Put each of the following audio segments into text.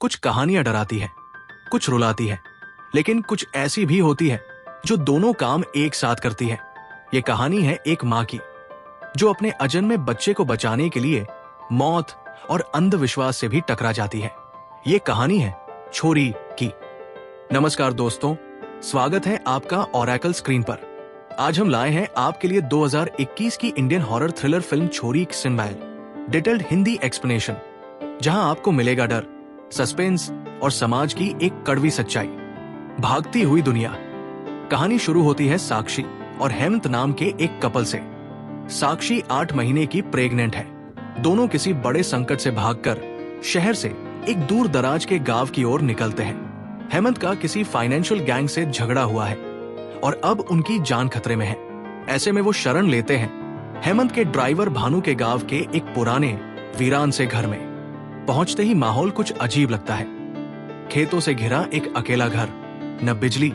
कुछ कहानियां डराती है, कुछ रुलाती है, लेकिन कुछ ऐसी भी होती है जो दोनों काम एक साथ करती है। ये कहानी है एक माँ की, जो अपने अजन्मे बच्चे को बचाने के लिए मौत और अंधविश्वास से भी टकरा जाती है। ये कहानी है छोरी की। नमस्कार दोस्तों, स्वागत है आपका ओरेकल स्क्रीन पर। आज हम लाए हैं आपके लिए 2021 की इंडियन हॉरर थ्रिलर फिल्म छोरी सिंबैल डिटेल्ड हिंदी एक्सप्लेनेशन, जहां आपको मिलेगा डर, सस्पेंस और समाज की एक कड़वी सच्चाई। भागती हुई दुनिया। कहानी शुरू होती है साक्षी और हेमंत नाम के एक कपल से। साक्षी 8 महीने की प्रेग्नेंट है। दोनों किसी बड़े संकट से भागकर शहर से एक दूर दराज के गांव की ओर निकलते हैं। हेमंत का किसी फाइनेंशियल गैंग से झगड़ा हुआ है और अब उनकी जान खतरे में है। ऐसे में वो शरण लेते हैं हेमंत के ड्राइवर भानु के गांव के एक पुराने वीरान से घर में। पहुंचते ही माहौल कुछ अजीब लगता है। खेतों से घिरा एक अकेला घर, न बिजली,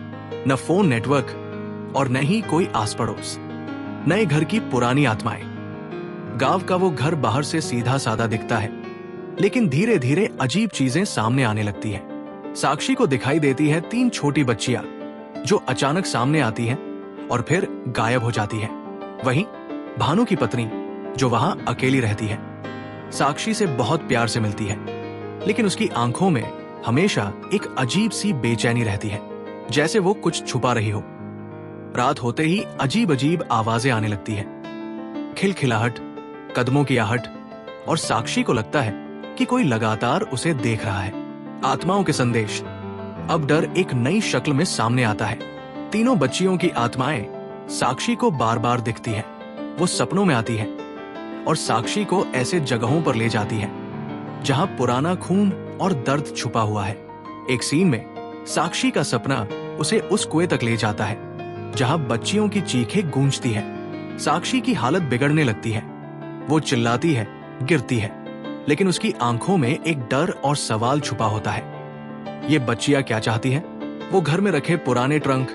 न फोन नेटवर्क और न ही कोई आस पड़ोस। नए घर की पुरानी आत्माएं। गांव का वो घर बाहर से सीधा सादा दिखता है, लेकिन धीरे धीरे अजीब चीजें सामने आने लगती हैं। साक्षी को दिखाई देती है 3 छोटी बच्चियां, जो अचानक सामने आती हैं और फिर गायब हो जाती हैं। वहीं भानु की पत्नी, जो वहां अकेली रहती है, साक्षी से बहुत प्यार से मिलती है, लेकिन उसकी आंखों में हमेशा एक अजीब सी बेचैनी रहती है, जैसे वो कुछ छुपा रही हो। रात होते ही अजीब अजीब आवाजें आने लगती हैं, खिलखिलाहट, कदमों की आहट, और साक्षी को लगता है कि कोई लगातार उसे देख रहा है। आत्माओं के संदेश। अब डर एक नई शक्ल में सामने आता है। तीनों बच्चियों की आत्माएं साक्षी को बार बार दिखती हैं। वो सपनों में आती है और साक्षी को ऐसे जगहों पर ले जाती है जहां पुराना खून और दर्द छुपा हुआ है। एक सीन में साक्षी का सपना उसे उस कुएं तक ले जाता है जहां बच्चियों की चीखें गूंजती है। साक्षी की हालत बिगड़ने लगती है। वो चिल्लाती है, गिरती है, लेकिन उसकी आंखों में एक डर और सवाल छुपा होता है। ये बच्चियां क्या चाहती हैं? वो घर में रखे पुराने ट्रंक,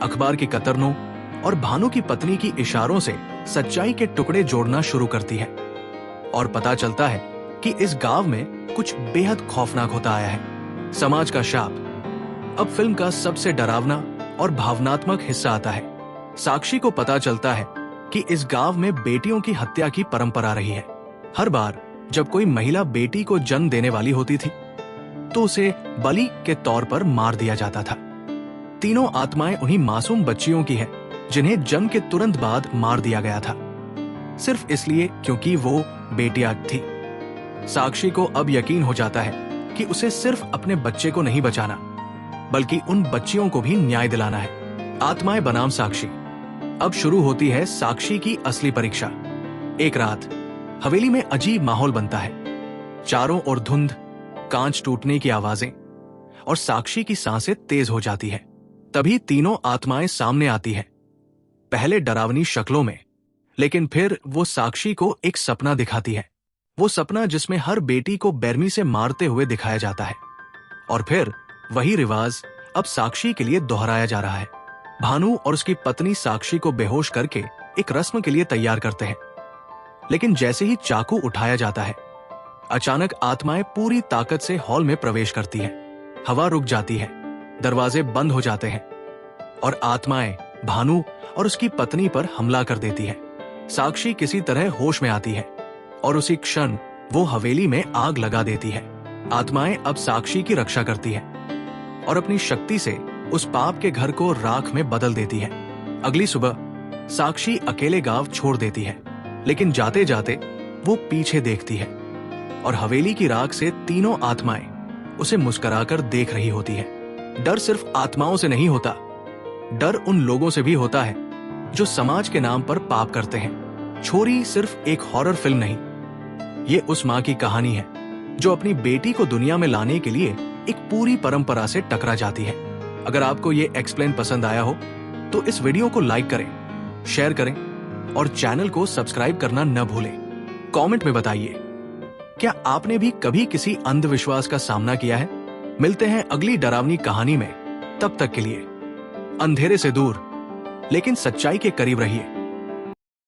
अखबार की कतरनों और भानु की पत्नी की इशारों से सच्चाई के टुकड़े जोड़ना शुरू करती है और पता चलता है कि इस गांव में कुछ बेहद खौफनाक होता आया है। समाज का शाप। अब फिल्म का सबसे डरावना और भावनात्मक हिस्सा आता है। साक्षी को पता चलता है कि इस गांव में बेटियों की हत्या की परंपरा रही है। हर बार जब कोई महिला बेटी को जन्म देने वाली होती थी तो उसे बलि के तौर पर मार दिया जाता था। तीनों आत्माएं उन्हीं मासूम बच्चियों की है जिन्हें जन्म के तुरंत बाद मार दिया गया था, सिर्फ इसलिए क्योंकि वो बेटियां थी। साक्षी को अब यकीन हो जाता है कि उसे सिर्फ अपने बच्चे को नहीं बचाना, बल्कि उन बच्चियों को भी न्याय दिलाना है। आत्माएं बनाम साक्षी। अब शुरू होती है साक्षी की असली परीक्षा। एक रात हवेली में अजीब माहौल बनता है। चारों ओर धुंध, कांच टूटने की आवाजें और साक्षी की सांसें तेज हो जाती है। तभी तीनों आत्माएं सामने आती हैं, पहले डरावनी शक्लों में, लेकिन फिर वो साक्षी को एक सपना दिखाती है। वो सपना जिसमें हर बेटी को बेरमी से मारते हुए दिखाया जाता है। और फिर वही रिवाज अब साक्षी के लिए दोहराया जा रहा है। भानु और उसकी पत्नी साक्षी को बेहोश करके एक रस्म के लिए तैयार करते हैं, लेकिन जैसे ही चाकू उठाया जाता है, अचानक आत्माएं पूरी ताकत से हॉल में प्रवेश करती हैं। हवा रुक जाती है, दरवाजे बंद हो जाते हैं और आत्माएं भानु और उसकी पत्नी पर हमला कर देती है। साक्षी किसी तरह होश में आती है और उसी क्षण वो हवेली में आग लगा देती है। आत्माएं अब साक्षी की रक्षा करती है और अपनी शक्ति से उस पाप के घर को राख में बदल देती है। अगली सुबह साक्षी अकेले गांव छोड़ देती है, लेकिन जाते जाते वो पीछे देखती है और हवेली की राख से तीनों आत्माएं उसे मुस्कुराकर देख रही होती है। डर सिर्फ आत्माओं से नहीं होता, डर उन लोगों से भी होता है जो समाज के नाम पर पाप करते हैं। छोरी सिर्फ एक हॉरर फिल्म नहीं, ये उस माँ की कहानी है जो अपनी बेटी को दुनिया में लाने के लिए एक पूरी परंपरा से टकरा जाती है। अगर आपको ये एक्सप्लेन पसंद आया हो तो इस वीडियो को लाइक करें, शेयर करें और चैनल को सब्सक्राइब करना न भूलें। कमेंट में बताइए, क्या आपने भी कभी किसी अंधविश्वास का सामना किया है? मिलते हैं अगली डरावनी कहानी में। तब तक के लिए अंधेरे से दूर लेकिन सच्चाई के करीब रहिए।